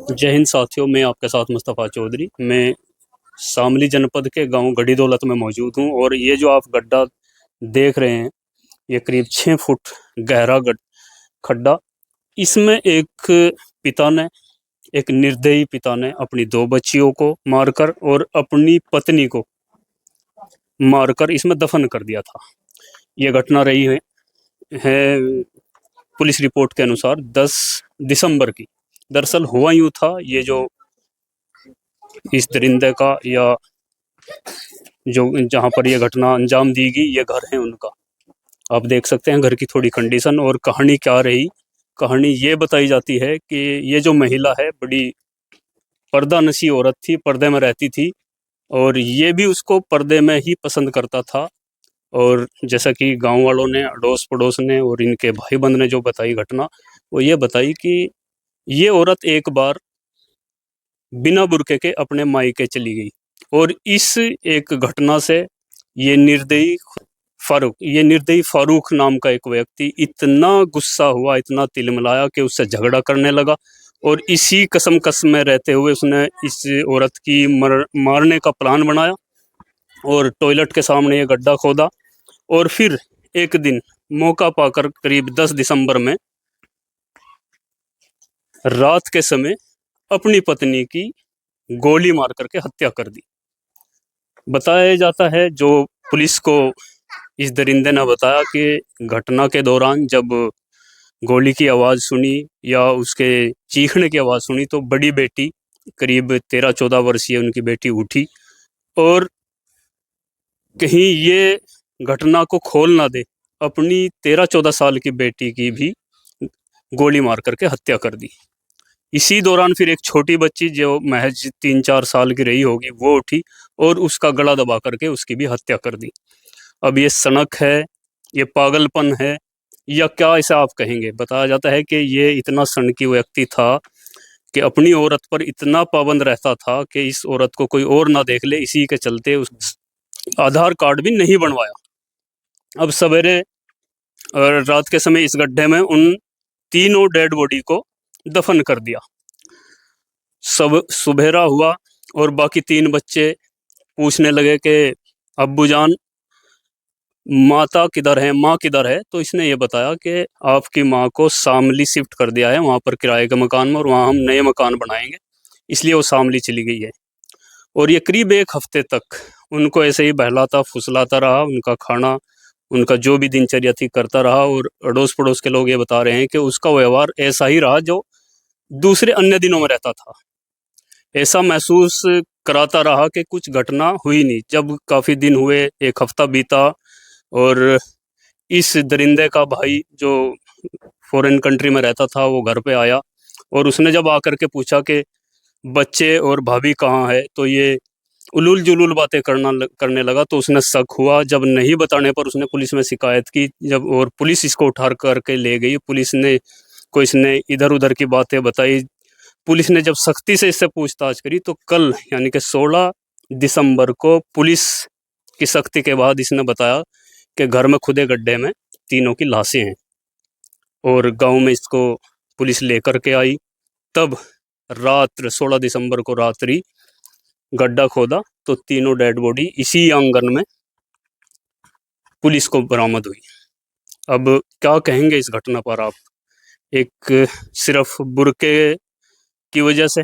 जय हिंद साथियों, मैं आपके साथ मुस्तफ़ा चौधरी। मैं शामली जनपद के गांव गढ़ी दौलत में मौजूद हूं और ये जो आप गड्ढा देख रहे हैं, ये करीब 6 फुट गहरा खड्डा। इसमें एक निर्दयी पिता ने अपनी 2 बच्चियों को मारकर और अपनी पत्नी को मारकर इसमें दफन कर दिया था। ये घटना रही है पुलिस रिपोर्ट के अनुसार 10 दिसंबर की। दरअसल हुआ यूँ था, ये जो इस दरिंदे का या जो जहाँ पर यह घटना अंजाम दी गई, ये घर है उनका। आप देख सकते हैं घर की थोड़ी कंडीशन। और कहानी क्या रही, कहानी ये बताई जाती है कि ये जो महिला है बड़ी पर्दानशी औरत थी, पर्दे में रहती थी और ये भी उसको पर्दे में ही पसंद करता था। और जैसा कि गांव वालों ने, अड़ोस पड़ोस ने और इनके भाई बंद ने जो बताई घटना, वो ये बताई कि ये औरत एक बार बिना बुर्के के अपने मायके चली गई और इस एक घटना से ये निर्दयी फारूक नाम का एक व्यक्ति इतना गुस्सा हुआ, इतना तिलमिलाया कि उससे झगड़ा करने लगा। और इसी कस में रहते हुए उसने इस औरत की मारने का प्लान बनाया और टॉयलेट के सामने ये गड्ढा खोदा। और फिर एक दिन मौका पाकर करीब 10 दिसंबर में रात के समय अपनी पत्नी की गोली मार करके हत्या कर दी। बताया जाता है, जो पुलिस को इस दरिंदे ने बताया कि घटना के दौरान जब गोली की आवाज़ सुनी या उसके चीखने की आवाज़ सुनी तो बड़ी बेटी, करीब 13-14 वर्षीय उनकी बेटी, उठी और कहीं ये घटना को खोल ना दे, अपनी 13-14 साल की बेटी की भी गोली मार करके हत्या कर दी। इसी दौरान फिर एक छोटी बच्ची जो महज 3-4 साल की रही होगी, वो उठी और उसका गला दबा करके उसकी भी हत्या कर दी। अब ये सनक है, ये पागलपन है या क्या इसे आप कहेंगे? बताया जाता है कि ये इतना सनकी व्यक्ति था कि अपनी औरत पर इतना पाबंद रहता था कि इस औरत को कोई और ना देख ले, इसी के चलते उस आधार कार्ड भी नहीं बनवाया। अब सवेरे और रात के समय इस गड्ढे में उन तीनों डेड बॉडी को दफन कर दिया। सब सुबेरा हुआ और बाकी 3 बच्चे पूछने लगे कि अब्बू जान, माता किधर है, माँ किधर है? तो इसने ये बताया कि आपकी माँ को शामली शिफ्ट कर दिया है, वहाँ पर किराए के मकान में, और वहाँ हम नए मकान बनाएंगे, इसलिए वो शामली चली गई है। और ये करीब 1 हफ्ते तक उनको ऐसे ही बहलाता फुसलाता रहा, उनका खाना, उनका जो भी दिनचर्या थी करता रहा। और अड़ोस पड़ोस के लोग ये बता रहे हैं कि उसका व्यवहार ऐसा ही रहा जो दूसरे अन्य दिनों में रहता था। ऐसा महसूस कराता रहा कि कुछ घटना हुई नहीं। जब काफ़ी दिन हुए, 1 हफ्ता बीता और इस दरिंदे का भाई जो फॉरेन कंट्री में रहता था, वो घर पे आया और उसने जब आकर के पूछा कि बच्चे और भाभी कहाँ है, तो ये उलूल जुलूल बातें करने लगा। तो उसने शक हुआ। जब नहीं बताने पर उसने पुलिस में शिकायत की, जब और पुलिस इसको उठा करके ले गई। पुलिस ने को इसने इधर उधर की बातें बताई। पुलिस ने जब सख्ती से इससे पूछताछ करी तो कल यानी कि 16 दिसंबर को पुलिस की सख्ती के बाद इसने बताया कि घर में खुदे गड्ढे में तीनों की लाशें हैं। और गांव में इसको पुलिस लेकर के आई। तब रात 16 दिसंबर को रात्रि गड्ढा खोदा तो तीनों डेड बॉडी इसी आंगन में पुलिस को बरामद हुई। अब क्या कहेंगे इस घटना पर आप? एक सिर्फ बुर्के की वजह से,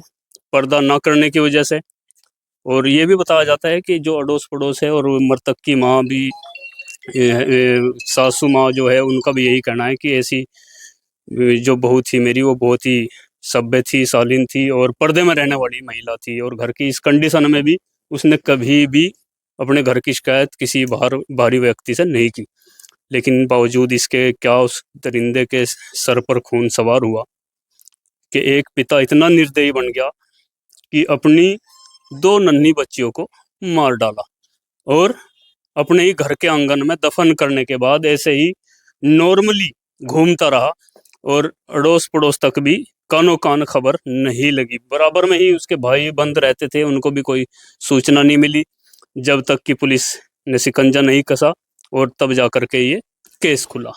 पर्दा ना करने की वजह से। और ये भी बताया जाता है कि जो अड़ोस पड़ोस है और मृतक की माँ भी, सासू माँ जो है, उनका भी यही कहना है कि ऐसी जो बहू थी मेरी, वो बहुत ही सभ्य थी, शालीन थी और पर्दे में रहने वाली महिला थी। और घर की इस कंडीशन में भी उसने कभी भी अपने घर की शिकायत किसी बाहरी व्यक्ति से नहीं की। लेकिन बावजूद इसके क्या उस दरिंदे के सर पर खून सवार हुआ कि एक पिता इतना निर्दयी बन गया कि अपनी 2 नन्ही बच्चियों को मार डाला और अपने ही घर के आंगन में दफन करने के बाद ऐसे ही नॉर्मली घूमता रहा और अड़ोस पड़ोस तक भी कानो कान खबर नहीं लगी। बराबर में ही उसके भाई बंद रहते थे, उनको भी कोई सूचना नहीं मिली जब तक कि पुलिस ने शिकंजा नहीं कसा और तब जाकर के ये केस खुला।